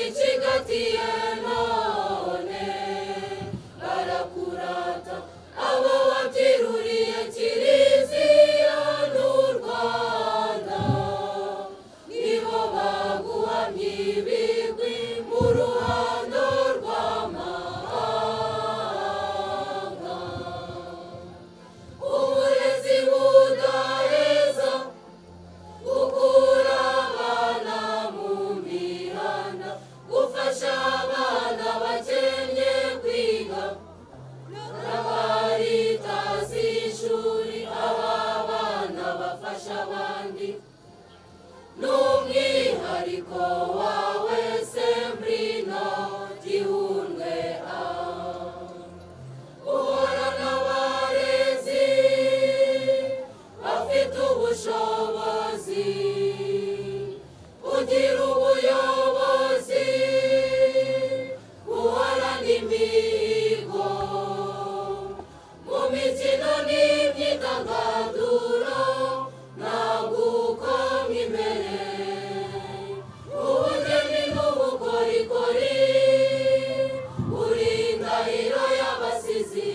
wicigatiye none barakurata abo wabyiruriye Kiliziya n'u Rwanda nibo baguhamye ibigwi mu ruhando rw'amahanga uburezi budaheza gukura abana mu mihanda gufasha abana bakennye kwiga n'abaritazi ishuri aba bana bafasha abandi n'umwihariko wawe Sembrino Gihundwe uhorana abarezi bafite ubushobozi ugira ubuyobozi uhorana imihigo mu mikino n'imyidagaduro ntabwo ukoma imbere ubugeni n'ubukorikori uri indahiro y'abasizi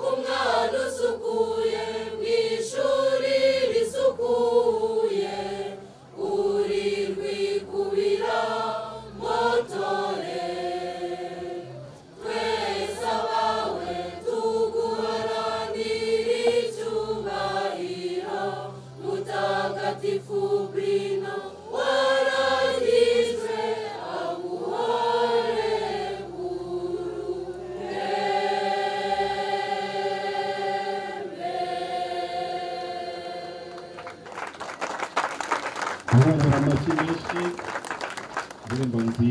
umwana usukuye mu ishuri risukuye uri rwikubira motore twese abawe tuguharanira icyubahiro mutagatifu Brino waragijwe aguhore Abana b'amashyi menshi, indirimbo nziza.